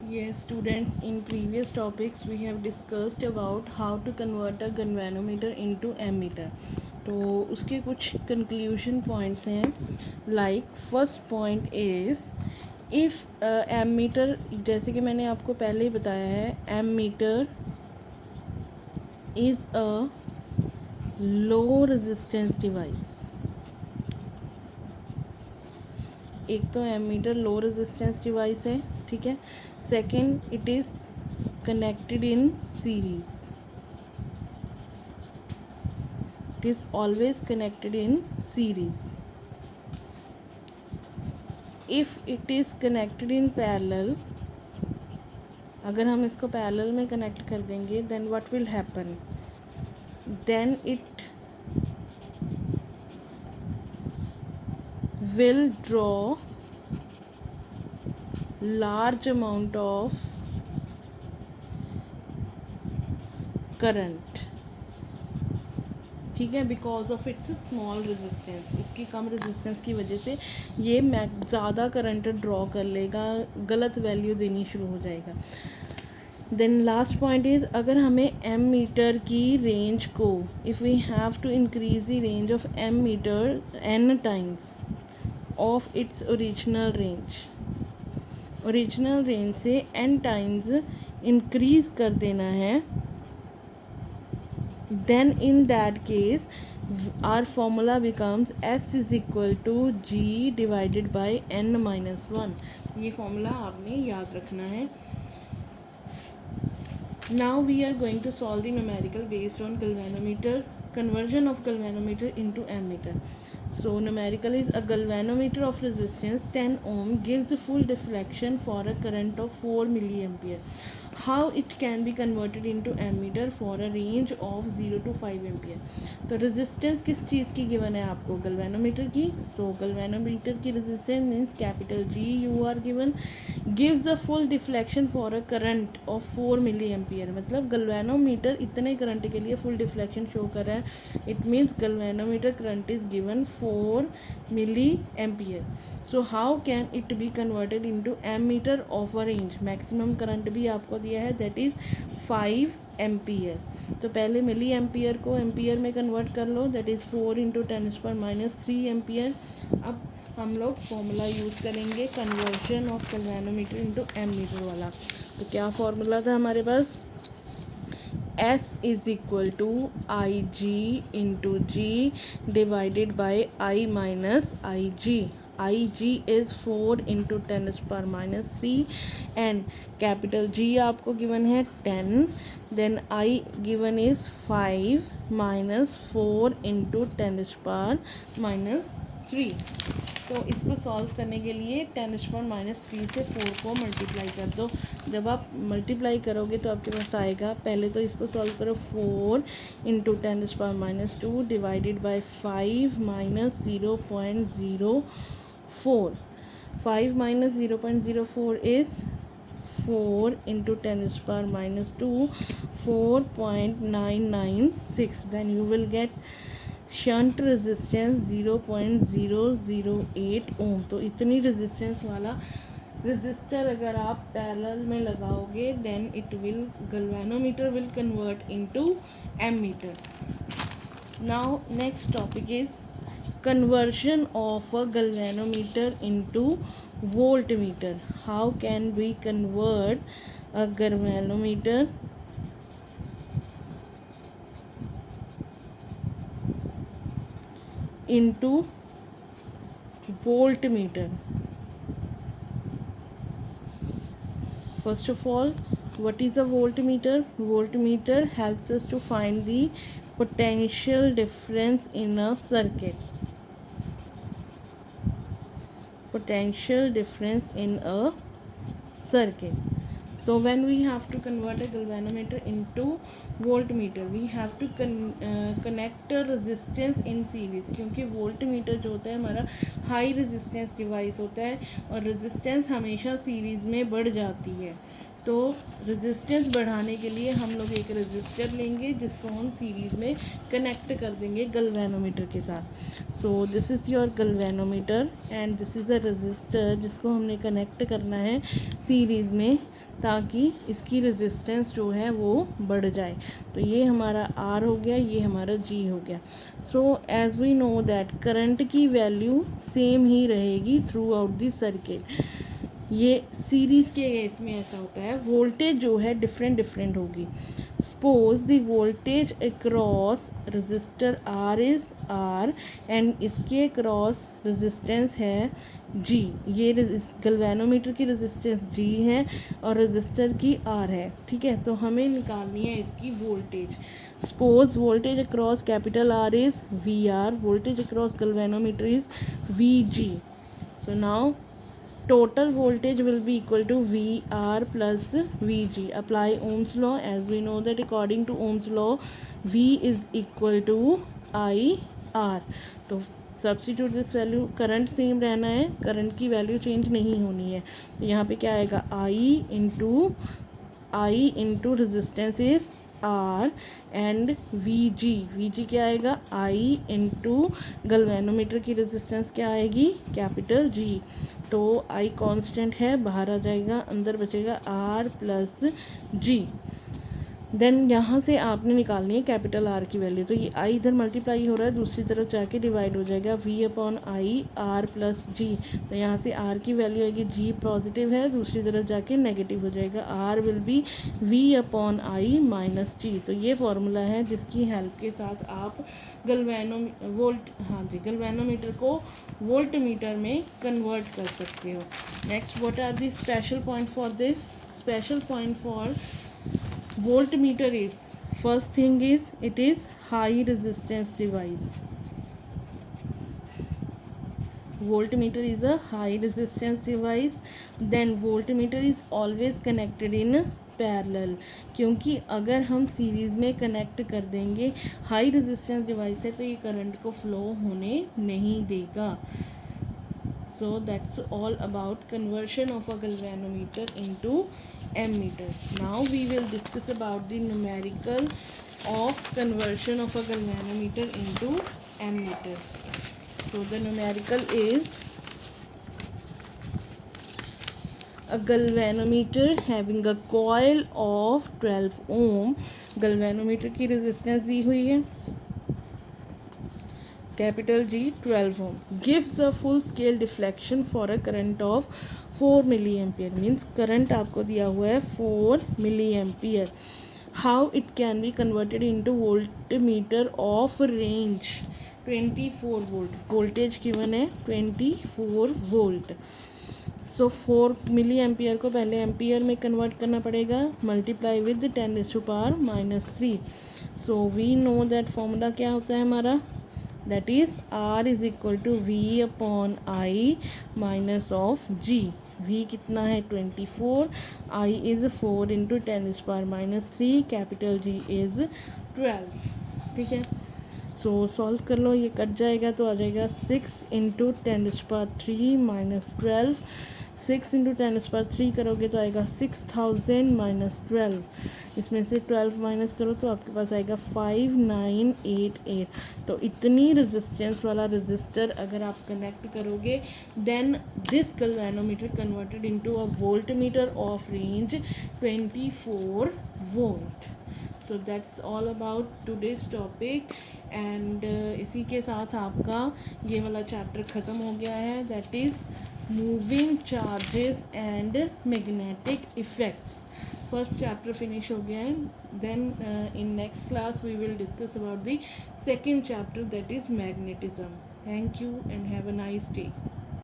Yes, students, in previous topics we have discussed about how to convert a galvanometer into ammeter. तो उसके कुछ conclusion points हैं. Like first point is if ammeter, जैसे कि मैंने आपको पहले ही बताया है, ammeter is a low resistance device. एक तो एमीटर लो रेजिस्टेंस डिवाइस है, ठीक है. Second, it is connected in series. It is always connected in series. If it is connected in parallel, अगर हम इसको पैरेलल में कनेक्ट कर देंगे, then what will happen, then it will draw large amount of current, ठीक है, because of its small resistance. इसकी कम रेजिस्टेंस की वजह से ये ज़्यादा करंट ड्रॉ कर लेगा, गलत वैल्यू देनी शुरू हो जाएगा. देन लास्ट पॉइंट इज़, अगर हमें एम मीटर की रेंज को, if we have to increase the range of ammeter n times of its original range से n टाइम्स इंक्रीज कर देना है, then in that case our formula becomes S is equal to G divided by n minus 1. ये formula आपने याद रखना है. Now we are going to solve the numerical based on galvanometer, conversion of galvanometer into ammeter. So numerical is, a galvanometer of resistance 10 ohm gives full deflection for a current of 4 milliampere. How it can be converted into ammeter for a range of 0 to 5 ampere. तो resistance किस चीज़ की given है आपको, गल्वेनोमीटर की. So galvanometer की resistance means capital G you are given, gives the full deflection for a current of 4 milli ampere. मतलब galvanometer इतने current के लिए फुल डिफ्लेक्शन शो कर रहा है. It means galvanometer current is given 4 milli ampere. So how can it be converted into ammeter of a range. Maximum current भी आपको दिया है, दैट इज़ 5 एम्पियर. तो पहले मिली एम्पियर को एम्पियर में कन्वर्ट कर लो, दैट इज़ 4 इंटू 10⁻³ एम्पियर. अब हम लोग फॉर्मूला यूज़ करेंगे conversion of galvanometer into ammeter वाला. तो क्या फॉर्मूला था हमारे पास, S is equal to I G into G divided by I minus I G. IG is 4 into 10⁻³ and capital G आपको गिवन है 10. then I given is 5 minus 4 into 10⁻³ तो इसको सॉल्व करने के लिए 10⁻³ से 4 को मल्टीप्लाई कर दो. जब आप मल्टीप्लाई करोगे तो आपके पास आएगा, पहले तो इसको सॉल्व करो, 4 into 10⁻² divided by 5 minus 0.04. 5 minus 0.04 is 4 into 10⁻², 4.996. then you will get shunt resistance 0.008 ओम. तो इतनी रेजिस्टेंस वाला रेजिस्टर अगर आप पैरेलल में लगाओगे, then it will, galvanometer will convert into ammeter. Now next topic is conversion of a galvanometer into voltmeter. How can we convert a galvanometer into voltmeter? First of all, what is a voltmeter? Voltmeter helps us to find the potential difference in a circuit. Potential difference in a circuit. So when we have to convert a galvanometer into voltmeter, we have to connect a resistance in series. क्योंकि voltmeter जो होता है हमारा high resistance device होता है और resistance हमेशा series में बढ़ जाती है. तो रेजिस्टेंस बढ़ाने के लिए हम लोग एक रेजिस्टर लेंगे जिसको हम सीरीज़ में कनेक्ट कर देंगे गल्वेनोमीटर के साथ। So this is your galvanometer and this is a resistor जिसको हमने कनेक्ट करना है सीरीज़ में ताकि इसकी रेजिस्टेंस जो है वो बढ़ जाए। तो ये हमारा R हो गया, ये हमारा G हो गया। So as we know that current की वैल्यू सेम ही रहेगी थ्रू आउट द सर्किट। ये सीरीज़ के केस में ऐसा होता है, वोल्टेज जो है डिफरेंट होगी। Suppose the voltage across resistor R is R and इसके अक्रॉस रेजिस्टेंस है G। ये गल्वेनोमीटर की रेजिस्टेंस G है और रजिस्टर की R है, ठीक है। तो हमें निकालनी है इसकी voltage. Suppose voltage across capital R is VR, voltage across galvanometer is VG। So now total voltage will be equal to VR plus VG. Apply Ohm's law. As we know that according to Ohm's law, V is equal to IR. तो substitute this value, current same रहना है, current की value change नहीं होनी है। तो यहाँ पे क्या आएगा, I into resistance is R and VG क्या आएगा, I इंटू गल्वेनोमीटर की रेजिस्टेंस क्या आएगी, कैपिटल G। तो I कांस्टेंट है, बाहर आ जाएगा, अंदर बचेगा R प्लस G। देन यहाँ से आपने निकालनी है कैपिटल R की वैल्यू। तो ये I इधर मल्टीप्लाई हो रहा है, दूसरी तरफ जाके डिवाइड हो जाएगा, V upon I R plus G। तो यहाँ से R की वैल्यू आएगी, G पॉजिटिव है, दूसरी तरफ जाके नेगेटिव हो जाएगा, R will be V upon I minus G। तो ये फॉर्मूला है जिसकी हेल्प के साथ आप गल्वेनोमीटर को वोल्ट मीटर में कन्वर्ट कर सकते हो। Next, what are the special point for this? Special point for voltmeter is, first thing is it is high resistance device. Voltmeter is a high resistance device. Then voltmeter is always connected in parallel, क्योंकि अगर हम series में connect कर देंगे, high resistance device है तो ये current को फ्लो होने नहीं देगा। So that's all about conversion of a galvanometer into ammeter. Now we will discuss about the numerical of conversion of a galvanometer into ammeter. So the numerical is a galvanometer having a coil of 12 ohm. galvanometer की resistance दी हुई है capital G 12 ohm, gives a full scale deflection for a current of 4 milliampere. Means current आपको दिया हुआ है 4 milliampere. How it can be converted into voltmeter of range 24 volt. Voltage given है 24 volt. सो 4 milli ampere को पहले ampere में convert करना पड़ेगा, multiply with 10⁻³ so we know that formula क्या होता है हमारा, that is R is equal to V upon I minus of G. V कितना है 24, I is 4 into 10⁻³ capital G is 12, ठीक है। सो सॉल्व कर लो, ये कट जाएगा तो आ जाएगा 6 into 10⁻³ minus 12। 6 into 10⁻³ करोगे तो आएगा 6000 minus 12, इसमें से 12 माइनस करो तो आपके पास आएगा 5988। तो इतनी रेजिस्टेंस वाला रेजिस्टर अगर आप कनेक्ट करोगे, then this galvanometer converted into a voltmeter of range 24 volt. So that's all about today's topic and इसी के साथ आपका ये वाला चैप्टर ख़त्म हो गया है, that is moving charges and magnetic effects. First chapter finish हो गया है। Then in next class we will discuss about the second chapter that is magnetism. Thank you and have a nice day.